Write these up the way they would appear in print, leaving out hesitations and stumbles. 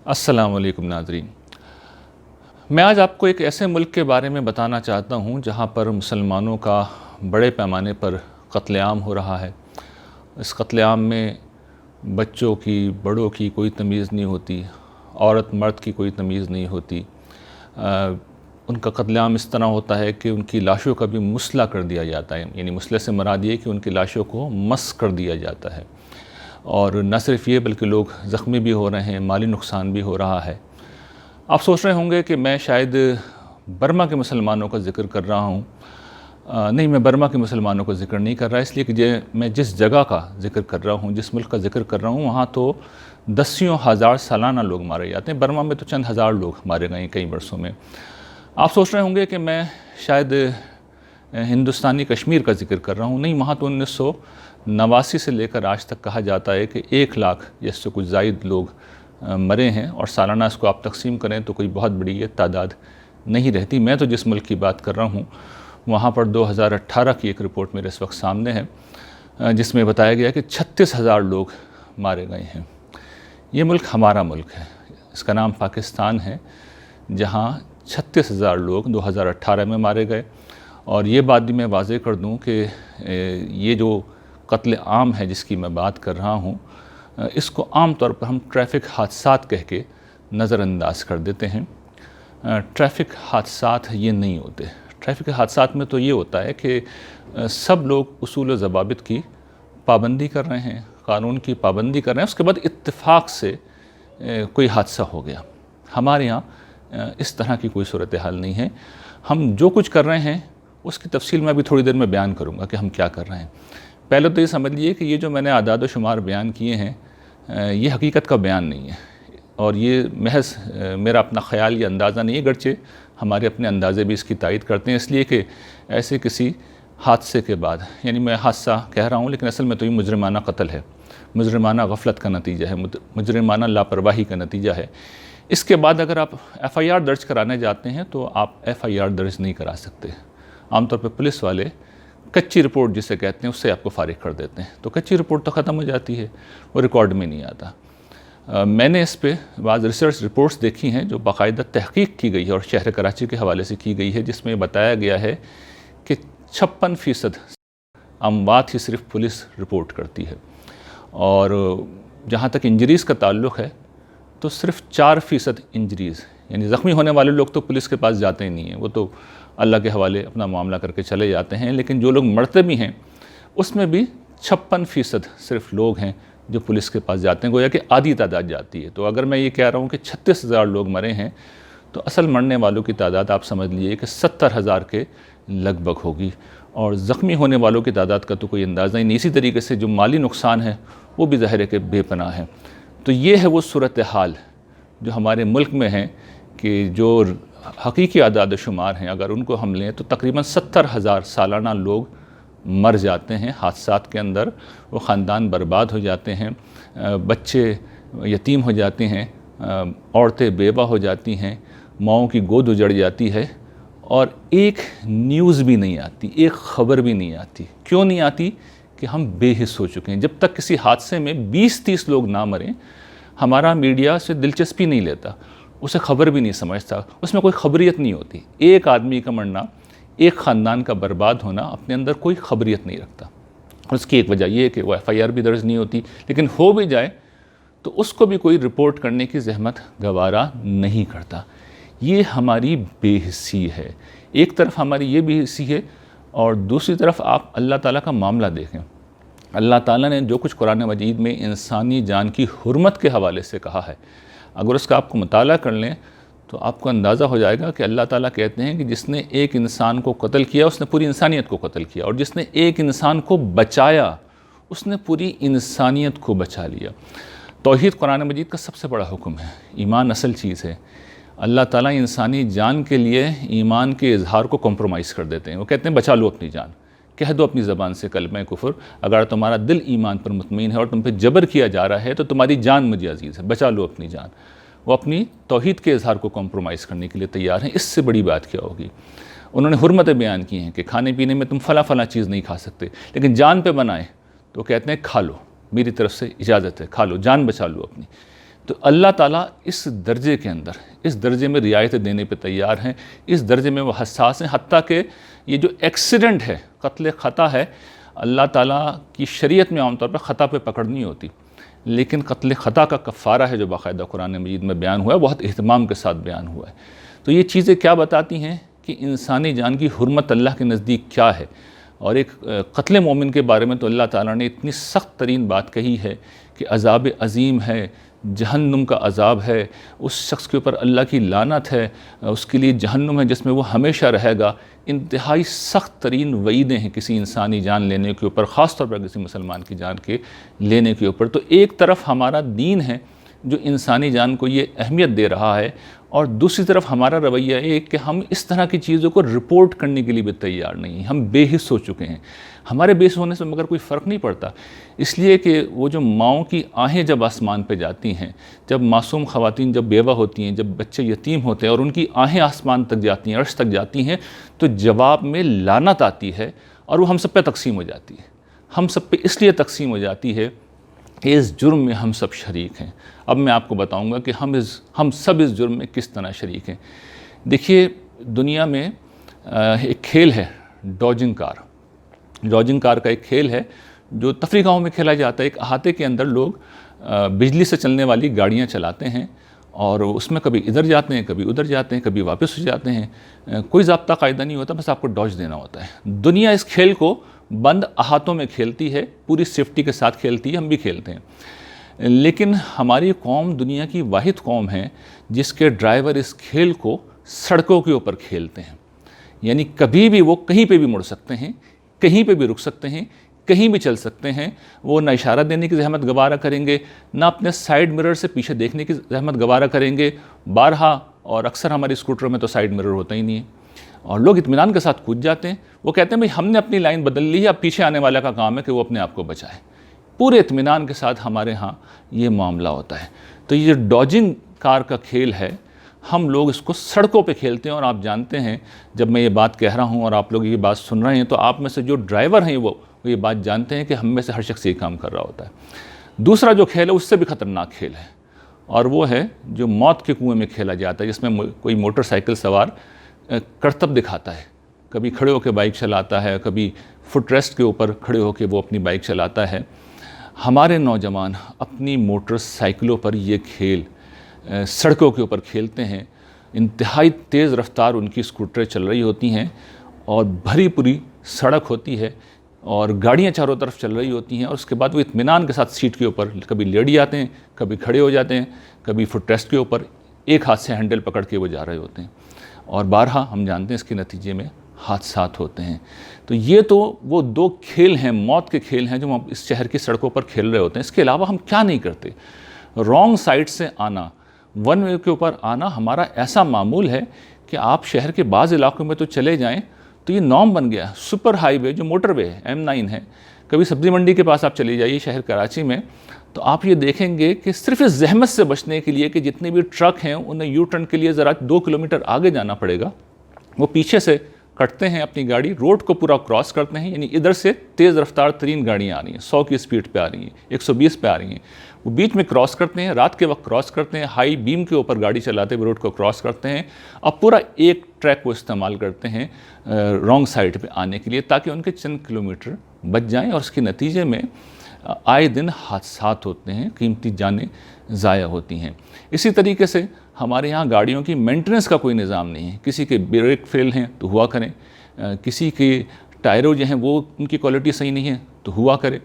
السلام علیکم ناظرین، میں آج آپ کو ایک ایسے ملک کے بارے میں بتانا چاہتا ہوں جہاں پر مسلمانوں کا بڑے پیمانے پر قتل عام ہو رہا ہے۔ اس قتل عام میں بچوں کی، بڑوں کی کوئی تمیز نہیں ہوتی، عورت مرد کی کوئی تمیز نہیں ہوتی۔ ان کا قتل عام اس طرح ہوتا ہے کہ ان کی لاشوں کا بھی مسلح کر دیا جاتا ہے، یعنی مسلح سے مراد یہ کہ ان کی لاشوں کو مس کر دیا جاتا ہے، اور نہ صرف یہ بلکہ لوگ زخمی بھی ہو رہے ہیں، مالی نقصان بھی ہو رہا ہے۔ آپ سوچ رہے ہوں گے کہ میں شاید برما کے مسلمانوں کا ذکر کر رہا ہوں۔ نہیں، میں برما کے مسلمانوں کا ذکر نہیں کر رہا، اس لیے کہ میں جس جگہ کا ذکر کر رہا ہوں، جس ملک کا ذکر کر رہا ہوں، وہاں تو دسیوں ہزار سالانہ لوگ مارے جاتے ہیں۔ برما میں تو چند ہزار لوگ مارے گئے ہیں کئی برسوں میں۔ آپ سوچ رہے ہوں گے کہ میں شاید ہندوستانی کشمیر کا ذکر کر رہا ہوں۔ نہیں، وہاں تو 1989 سے لے کر آج تک کہا جاتا ہے کہ 1 لاکھ یا اس سے کچھ زائد لوگ مرے ہیں، اور سالانہ اس کو آپ تقسیم کریں تو کوئی بہت بڑی یہ تعداد نہیں رہتی۔ میں تو جس ملک کی بات کر رہا ہوں وہاں پر 2018 کی ایک رپورٹ میرے اس وقت سامنے ہے، جس میں بتایا گیا کہ 36,000 لوگ مارے گئے ہیں۔ یہ ملک ہمارا ملک ہے، اس کا نام پاکستان ہے، جہاں 36,000 لوگ 2018 میں مارے گئے۔ اور یہ بات بھی میں واضح کر دوں کہ یہ جو قتل عام ہے جس کی میں بات کر رہا ہوں، اس کو عام طور پر ہم ٹریفک حادثات کہہ کے نظر انداز کر دیتے ہیں۔ ٹریفک حادثات یہ نہیں ہوتے۔ ٹریفک حادثات میں تو یہ ہوتا ہے کہ سب لوگ اصول و ضوابط کی پابندی کر رہے ہیں، قانون کی پابندی کر رہے ہیں، اس کے بعد اتفاق سے کوئی حادثہ ہو گیا۔ ہمارے یہاں اس طرح کی کوئی صورتحال نہیں ہے۔ ہم جو کچھ کر رہے ہیں اس کی تفصیل میں ابھی تھوڑی دیر میں بیان کروں گا کہ ہم کیا کر رہے ہیں۔ پہلے تو یہ سمجھ لیے کہ یہ جو میں نے اعداد و شمار بیان کیے ہیں یہ حقیقت کا بیان نہیں ہے، اور یہ محض میرا اپنا خیال یا اندازہ نہیں ہے، گرچہ ہمارے اپنے اندازے بھی اس کی تائید کرتے ہیں، اس لیے کہ ایسے کسی حادثے کے بعد، یعنی میں حادثہ کہہ رہا ہوں لیکن اصل میں تو یہ مجرمانہ قتل ہے، مجرمانہ غفلت کا نتیجہ ہے، مجرمانہ لاپرواہی کا نتیجہ ہے۔ اس کے بعد اگر آپ FIR درج کرانے جاتے ہیں تو آپ FIR درج نہیں کرا سکتے۔ عام طور پہ پولیس والے کچی رپورٹ جسے کہتے ہیں اس سے آپ کو فارغ کر دیتے ہیں، تو کچی رپورٹ تو ختم ہو جاتی ہے، وہ ریکارڈ میں نہیں آتا۔ میں نے اس پہ بعض ریسرچ رپورٹس دیکھی ہیں جو باقاعدہ تحقیق کی گئی ہے اور شہر کراچی کے حوالے سے کی گئی ہے، جس میں بتایا گیا ہے کہ 56% اموات ہی صرف پولیس رپورٹ کرتی ہے، اور جہاں تک انجریز کا تعلق ہے تو صرف 4% انجریز، یعنی زخمی ہونے والے لوگ تو پولیس کے پاس جاتے ہی نہیں ہیں، وہ تو اللہ کے حوالے اپنا معاملہ کر کے چلے جاتے ہیں، لیکن جو لوگ مرتے بھی ہیں اس میں بھی 56% صرف لوگ ہیں جو پولیس کے پاس جاتے ہیں، گویا کہ آدھی تعداد جاتی ہے۔ تو اگر میں یہ کہہ رہا ہوں کہ 36,000 لوگ مرے ہیں تو اصل مرنے والوں کی تعداد آپ سمجھ لیجیے کہ 70,000 کے لگ بھگ ہوگی، اور زخمی ہونے والوں کی تعداد کا تو کوئی اندازہ ہی نہیں۔ اسی طریقے سے جو مالی نقصان ہے وہ بھی ظاہر ہے کہ بے پناہ ہے۔ تو یہ ہے وہ صورتحال جو ہمارے ملک میں ہے کہ جو حقیقی اعداد و شمار ہیں اگر ان کو ہم لیں تو تقریباً 70,000 سالانہ لوگ مر جاتے ہیں حادثات کے اندر، وہ خاندان برباد ہو جاتے ہیں، بچے یتیم ہو جاتے ہیں، عورتیں بیوہ ہو جاتی ہیں، ماؤں کی گود اجڑ جاتی ہے، اور ایک نیوز بھی نہیں آتی، ایک خبر بھی نہیں آتی۔ کیوں نہیں آتی؟ کہ ہم بے حس ہو چکے ہیں۔ جب تک کسی حادثے میں 20-30 لوگ نہ مریں ہمارا میڈیا سے دلچسپی نہیں لیتا، اسے خبر بھی نہیں سمجھتا، اس میں کوئی خبریت نہیں ہوتی۔ ایک آدمی کا مرنا، ایک خاندان کا برباد ہونا اپنے اندر کوئی خبریت نہیں رکھتا۔ اس کی ایک وجہ یہ ہے کہ وہ FIR بھی درج نہیں ہوتی، لیکن ہو بھی جائے تو اس کو بھی کوئی رپورٹ کرنے کی زحمت گوارا نہیں کرتا۔ یہ ہماری بے حسی ہے۔ ایک طرف ہماری یہ بے حسی ہے، اور دوسری طرف آپ اللہ تعالیٰ کا معاملہ دیکھیں۔ اللہ تعالیٰ نے جو کچھ قرآن مجید میں انسانی جان کی حرمت کے حوالے سے کہا ہے، اگر اس کا آپ کو مطالعہ کر لیں تو آپ کو اندازہ ہو جائے گا کہ اللہ تعالیٰ کہتے ہیں کہ جس نے ایک انسان کو قتل کیا اس نے پوری انسانیت کو قتل کیا، اور جس نے ایک انسان کو بچایا اس نے پوری انسانیت کو بچا لیا۔ توحید قرآن مجید کا سب سے بڑا حکم ہے، ایمان اصل چیز ہے۔ اللہ تعالیٰ انسانی جان کے لیے ایمان کے اظہار کو کمپرومائز کر دیتے ہیں، وہ کہتے ہیں بچا لو اپنی جان، کہہ دو اپنی زبان سے کلمہ کفر، اگر تمہارا دل ایمان پر مطمئن ہے اور تم پہ جبر کیا جا رہا ہے تو تمہاری جان مجھے عزیز ہے، بچا لو اپنی جان۔ وہ اپنی توحید کے اظہار کو کمپرومائز کرنے کے لیے تیار ہیں۔ اس سے بڑی بات کیا ہوگی؟ انہوں نے حرمتیں بیان کی ہیں کہ کھانے پینے میں تم فلاں چیز نہیں کھا سکتے، لیکن جان پہ بنائے تو کہتے ہیں کھا لو، میری طرف سے اجازت ہے، کھا لو، جان بچا لو اپنی۔ تو اللہ تعالیٰ اس درجے کے اندر، اس درجے میں رعایت دینے پہ تیار ہیں، اس درجے میں وہ حساس ہیں، حتیٰ کہ یہ جو ایکسیڈنٹ ہے، قتل خطا ہے، اللہ تعالیٰ کی شریعت میں عام طور پر خطا پہ پکڑ نہیں ہوتی، لیکن قتل خطا کا کفارہ ہے جو باقاعدہ قرآن مجید میں بیان ہوا ہے، بہت اہتمام کے ساتھ بیان ہوا ہے۔ تو یہ چیزیں کیا بتاتی ہیں کہ انسانی جان کی حرمت اللہ کے نزدیک کیا ہے، اور ایک قتل مومن کے بارے میں تو اللہ تعالیٰ نے اتنی سخت ترین بات کہی ہے کہ عذاب عظیم ہے، جہنم کا عذاب ہے، اس شخص کے اوپر اللہ کی لعنت ہے، اس کے لیے جہنم ہے جس میں وہ ہمیشہ رہے گا۔ انتہائی سخت ترین وعیدیں ہیں کسی انسانی جان لینے کے اوپر، خاص طور پر کسی مسلمان کی جان کے لینے کے اوپر۔ تو ایک طرف ہمارا دین ہے جو انسانی جان کو یہ اہمیت دے رہا ہے، اور دوسری طرف ہمارا رویہ ایک کہ ہم اس طرح کی چیزوں کو رپورٹ کرنے کے لیے بھی تیار نہیں ہیں، ہم بے حس ہو چکے ہیں۔ ہمارے بے حس ہونے سے مگر کوئی فرق نہیں پڑتا، اس لیے کہ وہ جو ماؤں کی آہیں جب آسمان پہ جاتی ہیں، جب معصوم خواتین جب بیوہ ہوتی ہیں، جب بچے یتیم ہوتے ہیں اور ان کی آہیں آسمان تک جاتی ہیں، عرش تک جاتی ہیں، تو جواب میں لعنت آتی ہے اور وہ ہم سب پہ تقسیم ہو جاتی ہے۔ ہم سب پہ اس لیے تقسیم ہو جاتی ہے کہ اس جرم میں ہم سب شریک ہیں۔ اب میں آپ کو بتاؤں گا کہ ہم سب اس جرم میں کس طرح شریک ہیں۔ دیکھیے، دنیا میں ایک کھیل ہے ڈوجنگ کار۔ ڈوجنگ کار کا ایک کھیل ہے جو تفریح گاہوں میں کھیلا جاتا ہے۔ ایک احاطے کے اندر لوگ بجلی سے چلنے والی گاڑیاں چلاتے ہیں اور اس میں کبھی ادھر جاتے ہیں، کبھی ادھر جاتے ہیں، کبھی واپس ہو جاتے ہیں، کوئی ضابطہ قاعدہ نہیں ہوتا، بس آپ کو ڈوج دینا ہوتا ہے۔ دنیا اس کھیل کو بند احاطوں میں کھیلتی ہے، پوری سیفٹی کے ساتھ کھیلتی ہے، ہم بھی کھیلتے ہیں، لیکن ہماری قوم دنیا کی واحد قوم ہے جس کے ڈرائیور اس کھیل کو سڑکوں کے اوپر کھیلتے ہیں۔ یعنی کبھی بھی وہ کہیں پہ بھی مڑ سکتے ہیں، کہیں پہ بھی رک سکتے ہیں، کہیں بھی چل سکتے ہیں۔ وہ نہ اشارہ دینے کی زحمت گوارہ کریں گے، نہ اپنے سائیڈ مرر سے پیچھے دیکھنے کی زحمت گوارہ کریں گے۔ بارہا اور اکثر ہماری اسکوٹر میں تو سائیڈ مرر ہوتا ہی نہیں ہے، اور لوگ اطمینان کے ساتھ کود جاتے ہیں۔ وہ کہتے ہیں بھئی ہم نے اپنی لائن بدل لی ہے، اب پیچھے آنے والا کا کام ہے کہ وہ اپنے آپ کو بچائے۔ پورے اطمینان کے ساتھ ہمارے ہاں یہ معاملہ ہوتا ہے۔ تو یہ جو ڈوجنگ کار کا کھیل ہے، ہم لوگ اس کو سڑکوں پہ کھیلتے ہیں، اور آپ جانتے ہیں جب میں یہ بات کہہ رہا ہوں اور آپ لوگ یہ بات سن رہے ہیں تو آپ میں سے جو ڈرائیور ہیں وہ یہ بات جانتے ہیں کہ ہم میں سے ہر شخص یہ کام کر رہا ہوتا ہے۔ دوسرا جو کھیل ہے اس سے بھی خطرناک کھیل ہے، اور وہ ہے جو موت کے کنویں میں کھیلا جاتا ہے، جس میں کوئی موٹر سائیکل سوار کرتب دکھاتا ہے، کبھی کھڑے ہو کے بائک چلاتا ہے، کبھی فٹ ریسٹ کے اوپر کھڑے ہو کے وہ اپنی بائک چلاتا ہے۔ ہمارے نوجوان اپنی موٹر سائیکلوں پر یہ کھیل سڑکوں کے اوپر کھیلتے ہیں۔ انتہائی تیز رفتار ان کی اسکوٹریں چل رہی ہوتی ہیں، اور بھری پوری سڑک ہوتی ہے، اور گاڑیاں چاروں طرف چل رہی ہوتی ہیں، اور اس کے بعد وہ اطمینان کے ساتھ سیٹ کے اوپر کبھی لیٹ جاتے ہیں، کبھی کھڑے ہو جاتے ہیں، کبھی فٹ ریسٹ کے اوپر ایک ہاتھ سے ہینڈل پکڑ کے وہ جا رہے ہوتے ہیں، اور بارہا ہم جانتے ہیں اس کے نتیجے میں حادثات ہوتے ہیں۔ تو یہ تو وہ دو کھیل ہیں، موت کے کھیل ہیں جو ہم اس شہر کی سڑکوں پر کھیل رہے ہوتے ہیں۔ اس کے علاوہ ہم کیا نہیں کرتے؟ رانگ سائڈ سے آنا، ون وے کے اوپر آنا ہمارا ایسا معمول ہے کہ آپ شہر کے بعض علاقوں میں تو چلے جائیں تو یہ نام بن گیا۔ سپر ہائی وے جو موٹر وے ہے، M9 ہے، کبھی سبزی منڈی کے پاس آپ چلے جائیے شہر کراچی میں، تو آپ یہ دیکھیں گے کہ صرف اس زحمت سے بچنے کے لیے کہ جتنے بھی ٹرک ہیں انہیں یو ٹرن کے لیے ذرا 2 کلومیٹر آگے جانا پڑے گا، وہ پیچھے سے کٹتے ہیں اپنی گاڑی، روڈ کو پورا کراس کرتے ہیں، یعنی ادھر سے تیز رفتار ترین گاڑیاں آ رہی ہیں، 100 کی اسپیڈ پہ آ رہی ہیں، 120 پہ آ رہی ہیں، وہ بیچ میں کراس کرتے ہیں، رات کے وقت کراس کرتے ہیں، ہائی بیم کے اوپر گاڑی چلاتے ہوئے روڈ کو کراس کرتے ہیں، اب پورا ایک ٹریک کو استعمال کرتے ہیں رانگ سائڈ پہ آنے کے لیے، تاکہ ان کے چند کلومیٹر بچ جائیں، اور اس کے نتیجے میں آئے دن حادثات ہوتے ہیں، قیمتی جانیں ضائع ہوتی ہیں۔ اسی طریقے سے ہمارے یہاں گاڑیوں کی مینٹننس کا کوئی نظام نہیں ہے، کسی کے بریک فیل ہیں تو ہوا کریں، کسی کے ٹائروں جو ہیں وہ ان کی کوالٹی صحیح نہیں ہے تو ہوا کرے،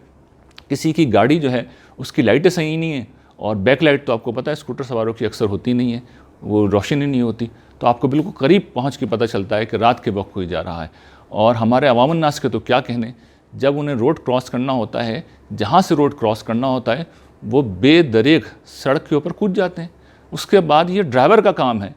کسی کی گاڑی جو ہے اس کی لائٹیں صحیح نہیں ہیں، اور بیک لائٹ تو آپ کو پتہ ہے اسکوٹر سواروں کی اکثر ہوتی نہیں ہے، وہ روشنی نہیں ہوتی، تو آپ کو بالکل قریب پہنچ کے پتہ چلتا ہے کہ رات کے وقت کوئی جا رہا ہے۔ اور ہمارے عوام الناس کے تو کیا کہنے، جب انہیں روڈ کراس کرنا ہوتا ہے، جہاں سے روڈ کراس کرنا ہوتا ہے وہ بے دریغ سڑک کے اوپر کود جاتے ہیں۔ اس کے بعد یہ ڈرائیور کا کام ہے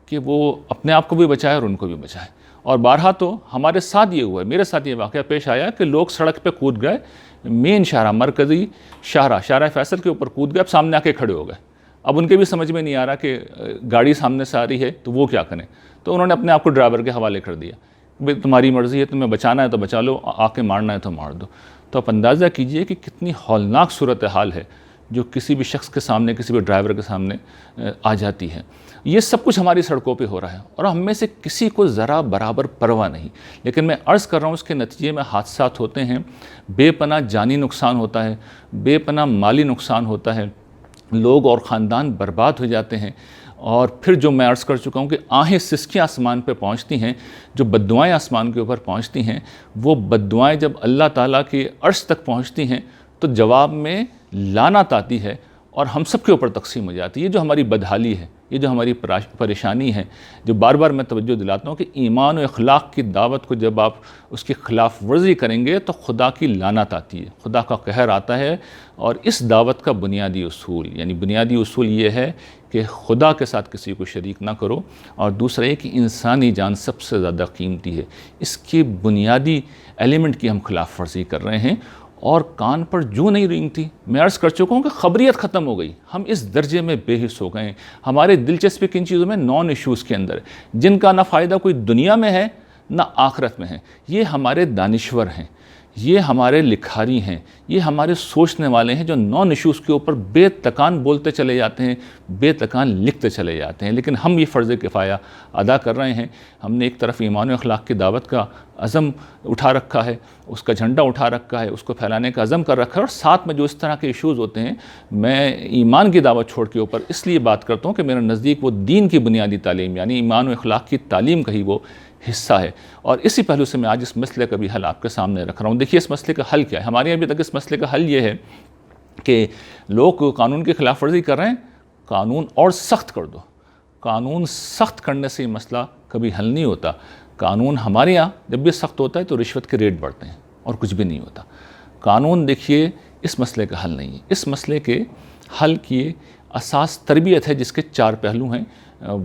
کہ وہ اپنے آپ کو بھی بچائے اور ان کو بھی بچائے۔ اور بارہا تو ہمارے ساتھ یہ ہوا ہے، میرے ساتھ یہ واقعہ پیش آیا کہ لوگ سڑک پہ کود گئے، مین شاہراہ، مرکزی شاہراہ فیصل کے اوپر کود گئے، اب سامنے آ کے کھڑے ہو گئے، اب ان کے بھی سمجھ میں نہیں آ رہا کہ گاڑی سامنے سے آ رہی ہے تو وہ کیا کریں، تو انہوں نے اپنے آپ کو ڈرائیور کے حوالے کر دیا، بھئی تمہاری مرضی ہے، تمہیں بچانا ہے تو بچا لو، آ کے مارنا ہے تو مار دو۔ تو آپ اندازہ کیجئے کہ کتنی ہولناک صورتحال ہے جو کسی بھی شخص کے سامنے، کسی بھی ڈرائیور کے سامنے آ جاتی ہے۔ یہ سب کچھ ہماری سڑکوں پہ ہو رہا ہے اور ہم میں سے کسی کو ذرا برابر پرواہ نہیں، لیکن میں عرض کر رہا ہوں اس کے نتیجے میں حادثات ہوتے ہیں، بے پناہ جانی نقصان ہوتا ہے، بے پناہ مالی نقصان ہوتا ہے، لوگ اور خاندان برباد ہو جاتے ہیں۔ اور پھر جو میں عرض کر چکا ہوں کہ آہیں سسکیاں آسمان پہ پہنچتی ہیں، جو بددعائیں آسمان کے اوپر پہنچتی ہیں، وہ بددعائیں جب اللہ تعالیٰ کے عرش تک پہنچتی ہیں تو جواب میں لعنت آتی ہے اور ہم سب کے اوپر تقسیم ہو جاتی ہے۔ یہ جو ہماری بدحالی ہے، یہ جو ہماری پریشانی ہے، جو بار بار میں توجہ دلاتا ہوں کہ ایمان و اخلاق کی دعوت کو جب آپ اس کی خلاف ورزی کریں گے تو خدا کی لعنت آتی ہے، خدا کا قہر آتا ہے۔ اور اس دعوت کا بنیادی اصول، یعنی بنیادی اصول یہ ہے کہ خدا کے ساتھ کسی کو شریک نہ کرو، اور دوسرا یہ کہ انسانی جان سب سے زیادہ قیمتی ہے۔ اس کی بنیادی ایلیمنٹ کی ہم خلاف ورزی کر رہے ہیں اور کان پر جو نہیں رینگتی۔ میں عرض کر چکا ہوں کہ خبریت ختم ہو گئی، ہم اس درجے میں بے حس ہو گئے ہیں۔ ہمارے دلچسپی کن چیزوں میں؟ نان ایشوز کے اندر، جن کا نہ فائدہ کوئی دنیا میں ہے نہ آخرت میں ہے۔ یہ ہمارے دانشور ہیں، یہ ہمارے لکھاری ہیں، یہ ہمارے سوچنے والے ہیں جو نان ایشوز کے اوپر بے تکان بولتے چلے جاتے ہیں، بے تکان لکھتے چلے جاتے ہیں۔ لیکن ہم یہ فرض کفایہ ادا کر رہے ہیں۔ ہم نے ایک طرف ایمان و اخلاق کی دعوت کا عزم اٹھا رکھا ہے، اس کا جھنڈا اٹھا رکھا ہے، اس کو پھیلانے کا عزم کر رکھا ہے، اور ساتھ میں جو اس طرح کے ایشوز ہوتے ہیں، میں ایمان کی دعوت چھوڑ کے اوپر اس لیے بات کرتا ہوں کہ میرے نزدیک وہ دین کی بنیادی تعلیم یعنی ایمان و اخلاق کی تعلیم کا ہی وہ حصہ ہے۔ اور اسی پہلو سے میں آج اس مسئلے کا بھی حل آپ کے سامنے رکھ رہا ہوں۔ دیکھیے اس مسئلے کا حل کیا ہے؟ ہمارے ابھی تک اس مسئلے کا حل یہ ہے کہ لوگ قانون کی خلاف ورزی کر رہے ہیں، قانون اور سخت کر دو۔ قانون سخت کرنے سے یہ مسئلہ کبھی حل نہیں ہوتا۔ قانون ہمارے یہاں جب بھی سخت ہوتا ہے تو رشوت کے ریٹ بڑھتے ہیں اور کچھ بھی نہیں ہوتا۔ قانون دیکھیے اس مسئلے کا حل نہیں ہے۔ اس مسئلے کے حل کی اساس تربیت ہے، جس کے 4 پہلو ہیں۔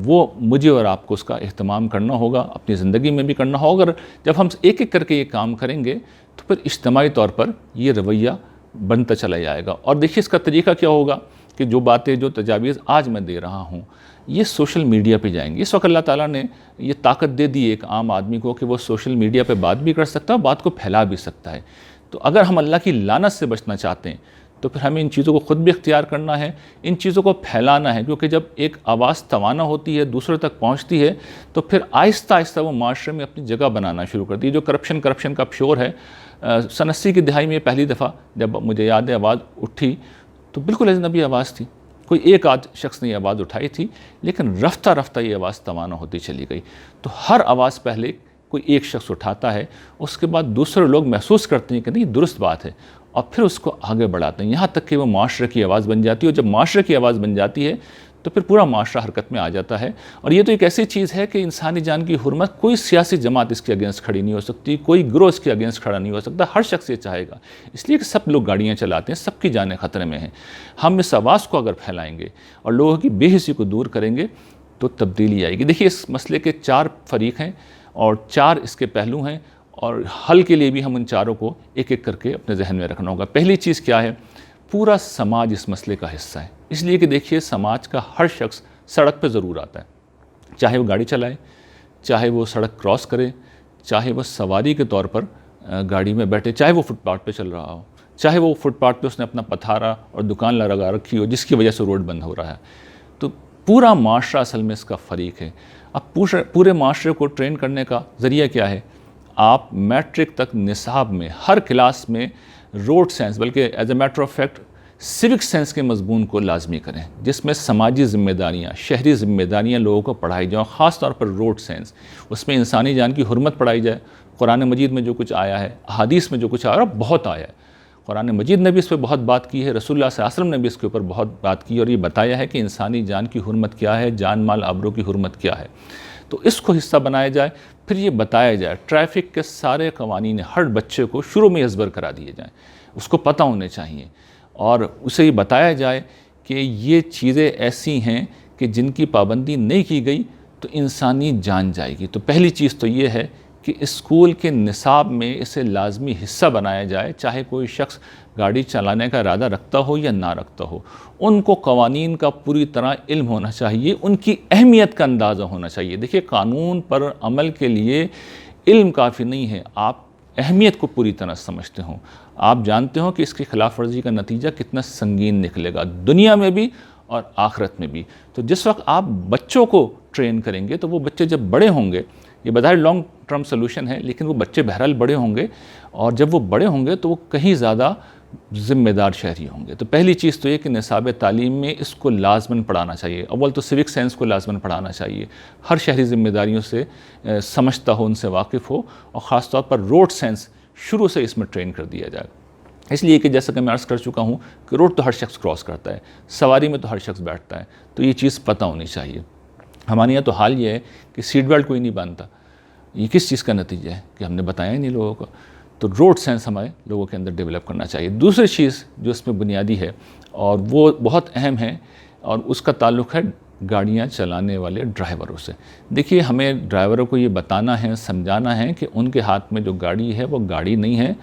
وہ مجھے اور آپ کو اس کا اہتمام کرنا ہوگا، اپنی زندگی میں بھی کرنا ہوگا۔ اگر جب ہم ایک ایک کر کے یہ کام کریں گے تو پھر اجتماعی طور پر یہ رویہ بنتا چلا جائے گا۔ اور دیکھیے اس کا طریقہ کیا ہوگا کہ جو باتیں، جو تجاویز آج میں دے رہا ہوں، یہ سوشل میڈیا پہ جائیں گے۔ اس وقت اللہ تعالیٰ نے یہ طاقت دے دی ایک عام آدمی کو کہ وہ سوشل میڈیا پہ بات بھی کر سکتا ہے، بات کو پھیلا بھی سکتا ہے۔ تو اگر ہم اللہ کی لعنت سے بچنا چاہتے ہیں تو پھر ہمیں ان چیزوں کو خود بھی اختیار کرنا ہے، ان چیزوں کو پھیلانا ہے، کیونکہ جب ایک آواز توانا ہوتی ہے، دوسروں تک پہنچتی ہے، تو پھر آہستہ آہستہ وہ معاشرے میں اپنی جگہ بنانا شروع کرتی ہے۔ جو کرپشن کا شور ہے، سن 80 کی دہائی میں پہلی دفعہ جب مجھے یاد ہے آواز اٹھی تو بالکل اجنبی آواز تھی، کوئی ایک آدھ شخص نے یہ آواز اٹھائی تھی، لیکن رفتہ رفتہ یہ آواز توانا ہوتی چلی گئی۔ تو ہر آواز پہلے کوئی ایک شخص اٹھاتا ہے، اس کے بعد دوسرے لوگ محسوس کرتے ہیں کہ نہیں درست بات ہے، اور پھر اس کو آگے بڑھاتے ہیں، یہاں تک کہ وہ معاشرے کی آواز بن جاتی ہے۔ اور جب معاشرے کی آواز بن جاتی ہے تو پھر پورا معاشرہ حرکت میں آ جاتا ہے۔ اور یہ تو ایک ایسی چیز ہے کہ انسانی جان کی حرمت، کوئی سیاسی جماعت اس کے اگینسٹ کھڑی نہیں ہو سکتی، کوئی گروہ اس کے اگینسٹ کھڑا نہیں ہو سکتا۔ ہر شخص یہ چاہے گا، اس لیے کہ سب لوگ گاڑیاں چلاتے ہیں، سب کی جانیں خطرے میں ہیں۔ ہم اس آواز کو اگر پھیلائیں گے اور لوگوں کی بے حسی کو دور کریں گے تو تبدیلی آئے گی۔ دیکھیے اس مسئلے کے 4 فریق ہیں اور 4 اس کے پہلو ہیں، اور حل کے لیے بھی ہم ان چاروں کو ایک ایک کر کے اپنے ذہن میں رکھنا ہوگا۔ پہلی چیز کیا ہے؟ پورا سماج اس مسئلے کا حصہ ہے، اس لیے کہ دیکھیے سماج کا ہر شخص سڑک پہ ضرور آتا ہے، چاہے وہ گاڑی چلائے، چاہے وہ سڑک کراس کرے، چاہے وہ سواری کے طور پر گاڑی میں بیٹھے، چاہے وہ فٹ پاتھ پہ چل رہا ہو، چاہے وہ فٹ پاتھ پہ اس نے اپنا پتھارا اور دکان لگا رکھی ہو جس کی وجہ سے روڈ بند ہو رہا ہے۔ تو پورا معاشرہ اصل میں اس کا فریق ہے۔ اب پورے معاشرے کو ٹرین کرنے کا ذریعہ کیا ہے؟ آپ میٹرک تک نصاب میں ہر کلاس میں روڈ سائنس، بلکہ as a matter of fact civic sense کے مضمون کو لازمی کریں، جس میں سماجی ذمہ داریاں، شہری ذمہ داریاں لوگوں کو پڑھائی جائیں، خاص طور پر روڈ سائنس۔ اس میں انسانی جان کی حرمت پڑھائی جائے۔ قرآن مجید میں جو کچھ آیا ہے، احادیث میں جو کچھ آیا ہے، بہت آیا ہے۔ قرآن مجید نے بھی اس پہ بہت بات کی ہے، رسول اللہ صلی اللہ علیہ وسلم نے بھی اس کے اوپر بہت بات کی اور یہ بتایا ہے کہ انسانی جان کی حرمت کیا ہے، جان مال آبرو کی حرمت کیا ہے۔ تو اس کو حصہ بنایا جائے، پھر یہ بتایا جائے ٹریفک کے سارے قوانین ہر بچے کو شروع میں ازبر کرا دیے جائیں، اس کو پتہ ہونے چاہیے، اور اسے یہ بتایا جائے کہ یہ چیزیں ایسی ہیں کہ جن کی پابندی نہیں کی گئی تو انسانی جان جائے گی۔ تو پہلی چیز تو یہ ہے کہ اسکول کے نصاب میں اسے لازمی حصہ بنایا جائے، چاہے کوئی شخص گاڑی چلانے کا ارادہ رکھتا ہو یا نہ رکھتا ہو، ان کو قوانین کا پوری طرح علم ہونا چاہیے، ان کی اہمیت کا اندازہ ہونا چاہیے۔ دیکھیے قانون پر عمل کے لیے علم کافی نہیں ہے، آپ اہمیت کو پوری طرح سمجھتے ہوں، آپ جانتے ہو کہ اس کی خلاف ورزی کا نتیجہ کتنا سنگین نکلے گا دنیا میں بھی اور آخرت میں بھی۔ تو جس وقت آپ بچوں کو ٹرین کریں گے تو وہ بچے جب بڑے ہوں گے، یہ بظاہر لانگ ٹرم سلوشن ہے، لیکن وہ بچے بہرحال بڑے ہوں گے، اور جب وہ بڑے ہوں گے تو وہ کہیں زیادہ ذمہ دار شہری ہوں گے۔ تو پہلی چیز تو یہ کہ نصاب تعلیم میں اس کو لازماً پڑھانا چاہیے۔ اول تو سوک سینس کو لازماً پڑھانا چاہیے، ہر شہری ذمہ داریوں سے سمجھتا ہو، ان سے واقف ہو، اور خاص طور پر روڈ سینس شروع سے اس میں ٹرین کر دیا جائے۔ اس لیے کہ جیسا کہ میں عرض کر چکا ہوں کہ روڈ تو ہر شخص کراس کرتا ہے، سواری میں تو ہر شخص بیٹھتا ہے، تو یہ چیز پتہ ہونی چاہیے۔ ہمارے یہاں تو حال یہ ہے کہ سیٹ بیلٹ کوئی نہیں باندھتا، یہ کس چیز کا نتیجہ ہے کہ ہم نے بتایا ہی نہیں لوگوں کو۔ تو روڈ سینس ہمارے لوگوں کے اندر ڈیولپ کرنا چاہیے۔ دوسری چیز جو اس میں بنیادی ہے اور وہ بہت اہم ہے، اور اس کا تعلق ہے گاڑیاں چلانے والے ڈرائیوروں سے۔ دیکھیے، ہمیں ڈرائیوروں کو یہ بتانا ہے، سمجھانا ہے کہ ان کے ہاتھ میں جو گاڑی ہے وہ گاڑی نہیں ہے،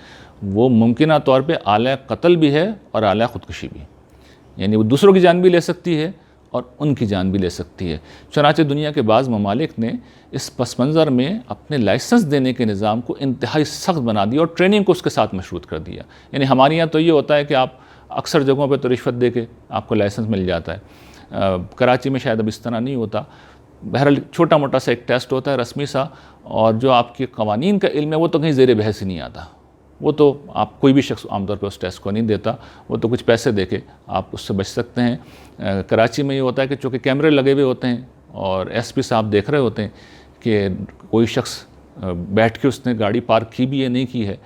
وہ ممکنہ طور پہ آلہ قتل بھی ہے اور آلہ خودکشی بھی، یعنی وہ دوسروں کی جان بھی لے سکتی ہے اور ان کی جان بھی لے سکتی ہے۔ چنانچہ دنیا کے بعض ممالک نے اس پس منظر میں اپنے لائسنس دینے کے نظام کو انتہائی سخت بنا دیا اور ٹریننگ کو اس کے ساتھ مشروط کر دیا۔ یعنی ہمارے یہاں تو یہ ہوتا ہے کہ آپ اکثر جگہوں پہ تو رشوت دے کے آپ کو لائسنس مل جاتا ہے، کراچی میں شاید اب اس طرح نہیں ہوتا۔ بہرحال چھوٹا موٹا سا ایک ٹیسٹ ہوتا ہے رسمی سا، اور جو آپ کے قوانین کا علم ہے وہ تو کہیں زیر بحث ہی نہیں آتا، وہ تو آپ کوئی بھی شخص عام طور پہ اس ٹیسٹ کو نہیں دیتا، وہ تو کچھ پیسے دے کے آپ اس سے بچ سکتے ہیں۔ کراچی میں یہ ہوتا ہے کہ چونکہ کیمرے لگے ہوئے ہوتے ہیں اور ایس پی صاحب دیکھ رہے ہوتے ہیں کہ کوئی شخص بیٹھ کے اس نے گاڑی پارک کی بھی ہے نہیں کی ہے،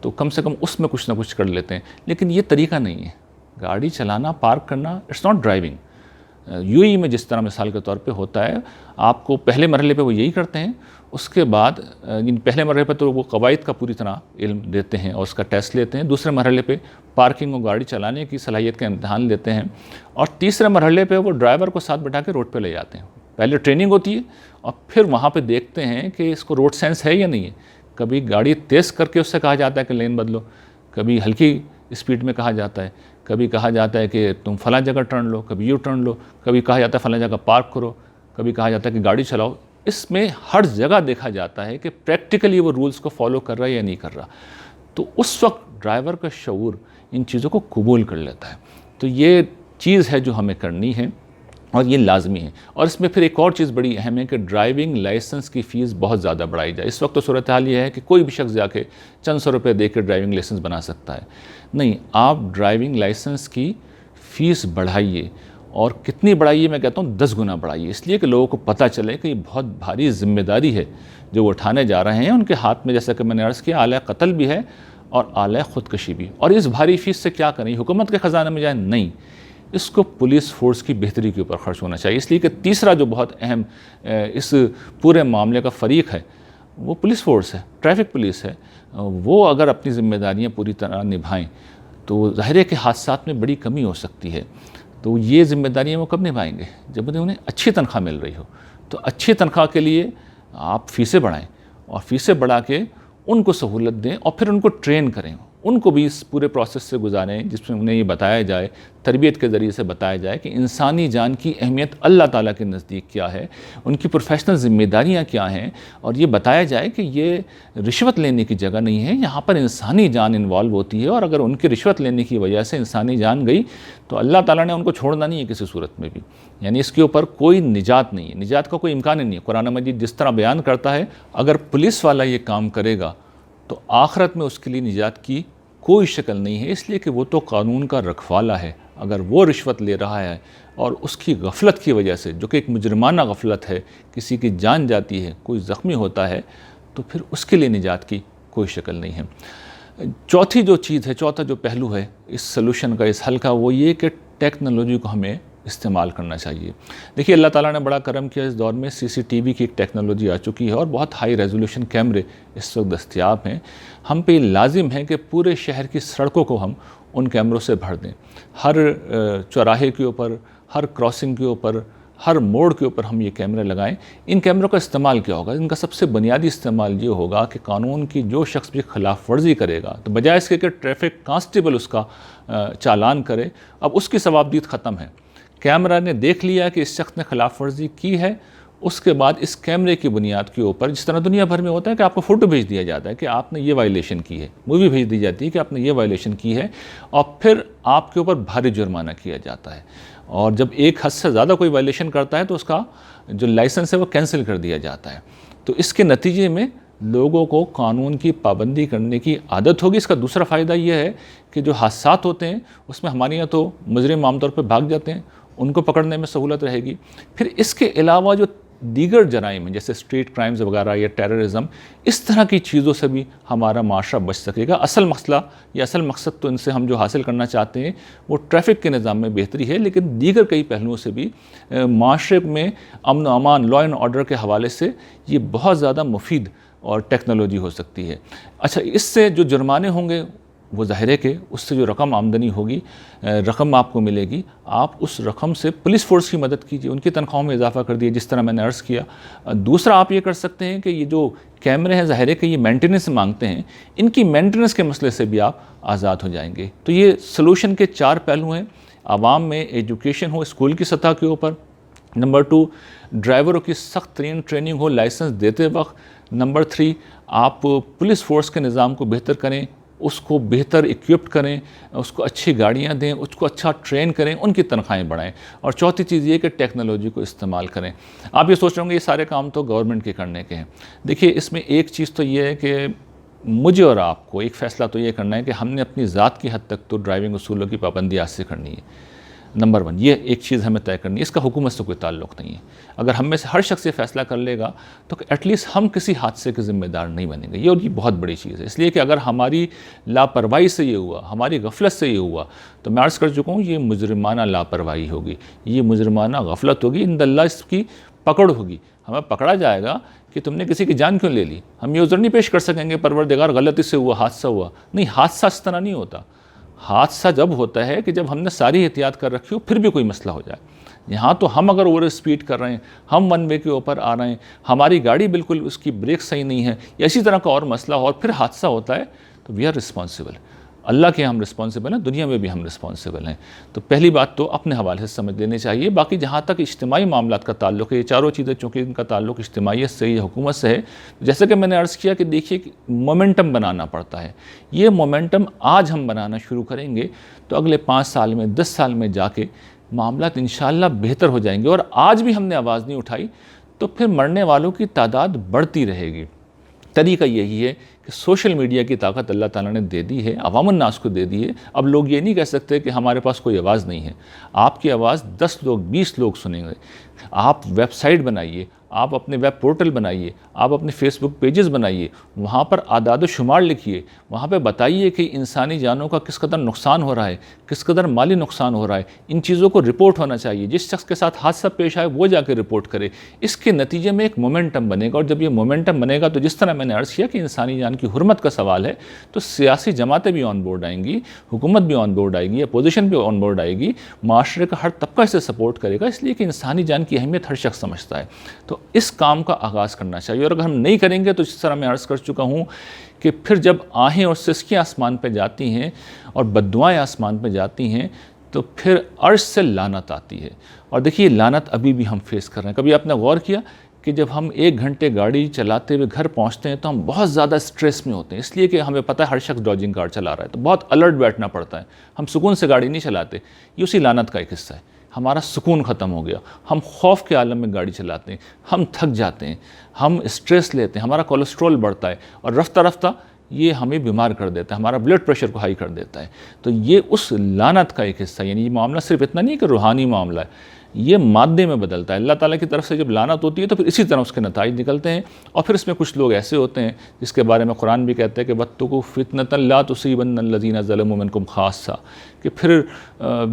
تو کم سے کم اس میں کچھ نہ کچھ کر لیتے ہیں۔ لیکن یہ طریقہ نہیں ہے گاڑی چلانا، پارک کرنا، اٹس ناٹ ڈرائیونگ۔ یو اے میں جس طرح مثال کے طور پہ ہوتا ہے، آپ کو پہلے مرحلے پہ وہ یہی کرتے ہیں، اس کے بعد پہلے مرحلے پہ تو وہ قواعد کا پوری طرح علم دیتے ہیں اور اس کا ٹیسٹ لیتے ہیں، دوسرے مرحلے پہ پارکنگ اور گاڑی چلانے کی صلاحیت کا امتحان لیتے ہیں، اور تیسرے مرحلے پہ وہ ڈرائیور کو ساتھ بٹھا کے روڈ پہ لے جاتے ہیں۔ پہلے ٹریننگ ہوتی ہے اور پھر وہاں پہ دیکھتے ہیں کہ اس کو روڈ سینس ہے یا نہیں ہے۔ کبھی گاڑی تیز کر کے اس سے کہا جاتا ہے کہ لین بدلو، کبھی ہلکی اسپیڈ میں کہا جاتا ہے، کبھی کہا جاتا ہے کہ تم فلاں جگہ ٹرن لو، کبھی یو ٹرن لو، کبھی کہا جاتا ہے فلاں جگہ پارک کرو، کبھی کہا جاتا ہے کہ گاڑی چلاؤ۔ اس میں ہر جگہ دیکھا جاتا ہے کہ پریکٹیکلی وہ رولز کو فالو کر رہا ہے یا نہیں کر رہا۔ تو اس وقت ڈرائیور کا شعور ان چیزوں کو قبول کر لیتا ہے۔ تو یہ چیز ہے جو ہمیں کرنی ہے اور یہ لازمی ہے۔ اور اس میں پھر ایک اور چیز بڑی اہم ہے کہ ڈرائیونگ لائسنس کی فیس بہت زیادہ بڑھائی جائے۔ اس وقت تو صورتحال یہ ہے کہ کوئی بھی شخص جا کے چند سو روپے دے کے ڈرائیونگ لائسنس بنا سکتا ہے۔ نہیں، آپ ڈرائیونگ لائسنس کی فیس بڑھائیے، اور کتنی بڑھائیے؟ میں کہتا ہوں 10 گنا بڑھائیے، اس لیے کہ لوگوں کو پتہ چلے کہ یہ بہت بھاری ذمہ داری ہے جو وہ اٹھانے جا رہے ہیں۔ ان کے ہاتھ میں، جیسا کہ میں نے عرض کیا، آلہ قتل بھی ہے اور آلہ خودکشی بھی۔ اور اس بھاری فیس سے کیا کریں؟ حکومت کے خزانے میں جائیں؟ نہیں، اس کو پولیس فورس کی بہتری کے اوپر خرچ ہونا چاہیے۔ اس لیے کہ تیسرا جو بہت اہم اس پورے معاملے کا فریق ہے وہ پولیس فورس ہے، ٹریفک پولیس ہے۔ وہ اگر اپنی ذمہ داریاں پوری طرح نبھائیں تو ظاہر ہے کہ حادثات میں بڑی کمی ہو سکتی ہے۔ تو یہ ذمہ داریاں وہ کب نبھائیں گے؟ جب انہیں اچھی تنخواہ مل رہی ہو۔ تو اچھی تنخواہ کے لیے آپ فیسیں بڑھائیں، اور فیسیں بڑھا کے ان کو سہولت دیں، اور پھر ان کو ٹرین کریں، ان کو بھی اس پورے پروسیس سے گزاریں جس میں انہیں یہ بتایا جائے، تربیت کے ذریعے سے بتایا جائے کہ انسانی جان کی اہمیت اللہ تعالیٰ کے نزدیک کیا ہے، ان کی پروفیشنل ذمہ داریاں کیا ہیں، اور یہ بتایا جائے کہ یہ رشوت لینے کی جگہ نہیں ہے، یہاں پر انسانی جان انوالو ہوتی ہے، اور اگر ان کی رشوت لینے کی وجہ سے انسانی جان گئی تو اللہ تعالیٰ نے ان کو چھوڑنا نہیں ہے کسی صورت میں بھی، یعنی اس کے اوپر کوئی نجات نہیں ہے، نجات کا کوئی امکان ہی نہیں ہے۔ قرآن مجید جس طرح بیان کرتا ہے، اگر پولیس والا یہ کام کرے گا تو آخرت میں اس کے لیے نجات کی کوئی شکل نہیں ہے، اس لیے کہ وہ تو قانون کا رکھوالا ہے۔ اگر وہ رشوت لے رہا ہے اور اس کی غفلت کی وجہ سے، جو کہ ایک مجرمانہ غفلت ہے، کسی کی جان جاتی ہے، کوئی زخمی ہوتا ہے، تو پھر اس کے لیے نجات کی کوئی شکل نہیں ہے۔ چوتھی جو چیز ہے، چوتھا جو پہلو ہے اس سلوشن کا، اس حل کا، وہ یہ کہ ٹیکنالوجی کو ہمیں استعمال کرنا چاہیے۔ دیکھیے، اللہ تعالیٰ نے بڑا کرم کیا، اس دور میں CCTV کی ایک ٹیکنالوجی آ چکی ہے اور بہت ہائی ریزولوشن کیمرے اس وقت دستیاب ہیں۔ ہم پہ یہ لازم ہے کہ پورے شہر کی سڑکوں کو ہم ان کیمروں سے بھر دیں، ہر چوراہے کے اوپر، ہر کراسنگ کے اوپر، ہر موڑ کے اوپر ہم یہ کیمرے لگائیں۔ ان کیمروں کا استعمال کیا ہوگا؟ ان کا سب سے بنیادی استعمال یہ ہوگا کہ قانون کی جو شخص بھی خلاف ورزی کرے گا، تو بجائے اس کے کہ ٹریفک کانسٹیبل اس کا چالان کرے، اب اس کی ثوابدید ختم ہے۔ کیمرہ نے دیکھ لیا کہ اس شخص نے خلاف ورزی کی ہے، اس کے بعد اس کیمرے کی بنیاد کے اوپر، جس طرح دنیا بھر میں ہوتا ہے کہ آپ کو فوٹو بھیج دیا جاتا ہے کہ آپ نے یہ وائلیشن کی ہے، مووی بھیج دی جاتی ہے کہ آپ نے یہ وائلیشن کی ہے، اور پھر آپ کے اوپر بھاری جرمانہ کیا جاتا ہے، اور جب ایک حد سے زیادہ کوئی وائلیشن کرتا ہے تو اس کا جو لائسنس ہے وہ کینسل کر دیا جاتا ہے۔ تو اس کے نتیجے میں لوگوں کو قانون کی پابندی کرنے کی عادت ہوگی۔ اس کا دوسرا فائدہ یہ ہے کہ جو حادثات ہوتے ہیں اس میں ہمارے یہاں تو مجرم عام طور پہ بھاگ جاتے ہیں، ان کو پکڑنے میں سہولت رہے گی۔ پھر اس کے علاوہ جو دیگر جرائم ہیں جیسے اسٹریٹ کرائمز وغیرہ یا ٹیررزم، اس طرح کی چیزوں سے بھی ہمارا معاشرہ بچ سکے گا۔ اصل مسئلہ یا اصل مقصد تو ان سے ہم جو حاصل کرنا چاہتے ہیں وہ ٹریفک کے نظام میں بہتری ہے، لیکن دیگر کئی پہلوؤں سے بھی معاشرے میں امن و امان، لا اینڈ آرڈر کے حوالے سے یہ بہت زیادہ مفید اور ٹیکنالوجی ہو سکتی ہے۔ اچھا، اس سے جو جرمانے ہوں گے وہ ظاہر ہے کہ اس سے جو رقم آمدنی ہوگی، رقم آپ کو ملے گی، آپ اس رقم سے پولیس فورس کی مدد کیجیے، ان کی تنخواہوں میں اضافہ کر دیے جس طرح میں نے عرض کیا۔ دوسرا آپ یہ کر سکتے ہیں کہ یہ جو کیمرے ہیں ظاہر ہے کہ یہ مینٹیننس مانگتے ہیں، ان کی مینٹیننس کے مسئلے سے بھی آپ آزاد ہو جائیں گے۔ تو یہ سلوشن کے 4 پہلو ہیں۔ عوام میں ایجوکیشن ہو اسکول کی سطح کے اوپر، نمبر 2 ڈرائیوروں کی سخت ترین ٹریننگ ہو لائسنس دیتے وقت، نمبر 3 آپ پولیس فورس کے نظام کو بہتر کریں، اس کو بہتر اکوپڈ کریں، اس کو اچھی گاڑیاں دیں، اس کو اچھا ٹرین کریں، ان کی تنخواہیں بڑھائیں، اور چوتھی چیز یہ کہ ٹیکنالوجی کو استعمال کریں۔ آپ یہ سوچ رہے ہوں گے یہ سارے کام تو گورنمنٹ کے کرنے کے ہیں۔ دیکھیے، اس میں ایک چیز تو یہ ہے کہ مجھے اور آپ کو ایک فیصلہ تو یہ کرنا ہے کہ ہم نے اپنی ذات کی حد تک تو ڈرائیونگ اصولوں کی پابندی آج سے کرنی ہے۔ نمبر 1 یہ ایک چیز ہمیں طے کرنی ہے، اس کا حکومت سے کوئی تعلق نہیں ہے۔ اگر ہم میں سے ہر شخص یہ فیصلہ کر لے گا تو ایٹ لیسٹ ہم کسی حادثے کے ذمہ دار نہیں بنیں گے۔ یہ بہت بڑی چیز ہے، اس لیے کہ اگر ہماری لاپرواہی سے یہ ہوا، ہماری غفلت سے یہ ہوا، تو میں عرض کر چکا ہوں یہ مجرمانہ لاپرواہی ہوگی، یہ مجرمانہ غفلت ہوگی، عند اللہ اس کی پکڑ ہوگی، ہمیں پکڑا جائے گا کہ تم نے کسی کی جان کیوں لے لی۔ ہم یہ عذر نہیں پیش کر سکیں گے پروردگار غلطی سے ہوا، حادثہ ہوا، نہیں، حادثہ اس طرح نہیں ہوتا۔ حادثہ جب ہوتا ہے کہ جب ہم نے ساری احتیاط کر رکھی ہو پھر بھی کوئی مسئلہ ہو جائے۔ یہاں تو ہم اگر اوور اسپیڈ کر رہے ہیں، ہم ون وے کے اوپر آ رہے ہیں، ہماری گاڑی بالکل اس کی بریک صحیح نہیں ہے، یا اسی طرح کا اور مسئلہ ہو اور پھر حادثہ ہوتا ہے تو وی آر رسپانسیبل۔ اللہ کے ہم رسپانسیبل ہیں، دنیا میں بھی ہم رسپانسیبل ہیں۔ تو پہلی بات تو اپنے حوالے سے سمجھ لینے چاہیے۔ باقی جہاں تک اجتماعی معاملات کا تعلق ہے، یہ چاروں چیزیں چونکہ ان کا تعلق اجتماعیت سے، یہ حکومت سے ہے، جیسے کہ میں نے عرض کیا کہ دیکھیے مومنٹم بنانا پڑتا ہے۔ یہ مومنٹم آج ہم بنانا شروع کریں گے تو اگلے 5 سال میں، 10 سال میں جا کے معاملات انشاءاللہ بہتر ہو جائیں گے، اور آج بھی ہم نے آواز نہیں اٹھائی تو پھر مرنے والوں کی تعداد بڑھتی رہے گی۔ طریقہ یہی ہے کہ سوشل میڈیا کی طاقت اللہ تعالیٰ نے دے دی ہے، عوام الناس کو دے دی ہے۔ اب لوگ یہ نہیں کہہ سکتے کہ ہمارے پاس کوئی آواز نہیں ہے۔ آپ کی آواز 10 لوگ، 20 لوگ سنیں گے۔ آپ ویب سائٹ بنائیے، آپ اپنے ویب پورٹل بنائیے، آپ اپنے فیس بک پیجز بنائیے، وہاں پر اعداد و شمار لکھیے، وہاں پہ بتائیے کہ انسانی جانوں کا کس قدر نقصان ہو رہا ہے، کس قدر مالی نقصان ہو رہا ہے۔ ان چیزوں کو رپورٹ ہونا چاہیے، جس شخص کے ساتھ حادثہ پیش آئے وہ جا کے رپورٹ کرے۔ اس کے نتیجے میں ایک مومنٹم بنے گا، اور جب یہ مومنٹم بنے گا تو جس طرح میں نے عرض کیا کہ انسانی جان کی حرمت کا سوال ہے، تو سیاسی جماعتیں بھی آن بورڈ آئیں گی، حکومت بھی آن بورڈ آئے گی، اپوزیشن بھی آن بورڈ آئے گی، معاشرے کا ہر طبقہ اسے سپورٹ کرے گا، اس لیے کہ انسانی جان کی اہمیت ہر شخص سمجھتا ہے۔ تو اس کام کا آغاز کرنا چاہیے، اور اگر ہم نہیں کریں گے تو جس طرح میں عرض کر چکا ہوں کہ پھر جب آہیں اور سسکیاں آسمان پہ جاتی ہیں اور بددعائیں آسمان پہ جاتی ہیں تو پھر عرش سے لعنت آتی ہے۔ اور دیکھیے لعنت ابھی بھی ہم فیس کر رہے ہیں۔ کبھی آپ نے غور کیا کہ جب ہم 1 گھنٹے گاڑی چلاتے ہوئے گھر پہنچتے ہیں تو ہم بہت زیادہ اسٹریس میں ہوتے ہیں، اس لیے کہ ہمیں پتہ ہے ہر شخص ڈاجنگ کار چلا رہا ہے، تو بہت الرٹ بیٹھنا پڑتا ہے، ہم سکون سے گاڑی نہیں چلاتے۔ یہ اسی لعنت کا ایک حصہ ہے۔ ہمارا سکون ختم ہو گیا، ہم خوف کے عالم میں گاڑی چلاتے ہیں، ہم تھک جاتے ہیں، ہم اسٹریس لیتے ہیں، ہمارا کولیسٹرول بڑھتا ہے، اور رفتہ رفتہ یہ ہمیں بیمار کر دیتا ہے، ہمارا بلڈ پریشر کو ہائی کر دیتا ہے۔ تو یہ اس لعنت کا ایک حصہ ہے۔ یعنی یہ معاملہ صرف اتنا نہیں کہ روحانی معاملہ ہے، یہ مادے میں بدلتا ہے۔ اللہ تعالیٰ کی طرف سے جب لعنت ہوتی ہے تو پھر اسی طرح اس کے نتائج نکلتے ہیں، اور پھر اس میں کچھ لوگ ایسے ہوتے ہیں جس کے بارے میں قرآن بھی کہتا ہے کہ وَاتَّقُوا فِتْنَةً لَا تُصِيبَنَّ الَّذِينَ ظَلَمُوا مِنْكُمْ خَاصَّةً، کہ پھر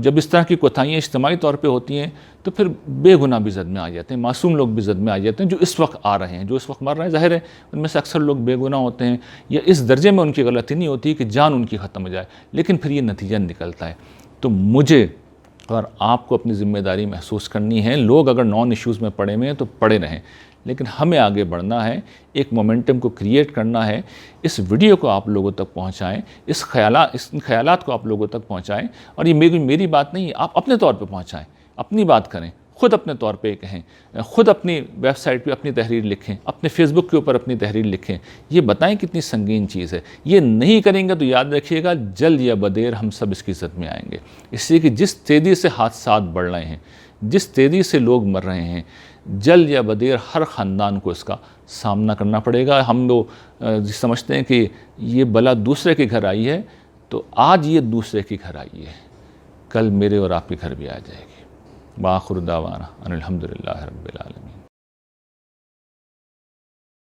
جب اس طرح کی کوتاہیاں اجتماعی طور پہ ہوتی ہیں تو پھر بے گناہ بھی زد میں آ جاتے ہیں، معصوم لوگ بھی زد میں آ جاتے ہیں، جو اس وقت آ رہے ہیں، جو اس وقت مر رہے ہیں۔ ظاہر ہے ان میں سے اکثر لوگ بے گناہ ہوتے ہیں، یا اس درجے میں ان کی غلطی نہیں ہوتی کہ جان ان کی ختم ہو جائے، لیکن پھر یہ نتیجہ نکلتا ہے۔ تو مجھے اور آپ کو اپنی ذمہ داری محسوس کرنی ہے۔ لوگ اگر نان ایشوز میں پڑے ہوئے ہیں تو پڑے رہیں، لیکن ہمیں آگے بڑھنا ہے، ایک مومنٹم کو کریٹ کرنا ہے۔ اس ویڈیو کو آپ لوگوں تک پہنچائیں، اس خیالات کو آپ لوگوں تک پہنچائیں، اور یہ میری بات نہیں ہے، آپ اپنے طور پہ پہنچائیں، اپنی بات کریں، خود اپنے طور پہ کہیں، خود اپنی ویب سائٹ پہ اپنی تحریر لکھیں، اپنے فیس بک کے اوپر اپنی تحریر لکھیں، یہ بتائیں کتنی سنگین چیز ہے۔ یہ نہیں کریں گے تو یاد رکھیے گا جلد یا بدیر ہم سب اس کی زد میں آئیں گے، اس لیے کہ جس تیزی سے حادثات بڑھ رہے ہیں، جس تیزی سے لوگ مر رہے ہیں، جلد یا بدیر ہر خاندان کو اس کا سامنا کرنا پڑے گا۔ ہم لوگ سمجھتے ہیں کہ یہ بلا دوسرے کے گھر آئی ہے، تو آج یہ دوسرے کے گھر آئی ہے، کل میرے اور آپ کے گھر بھی آ جائے گی۔ وآخر دعوانا ان الحمدللہ رب العالمین۔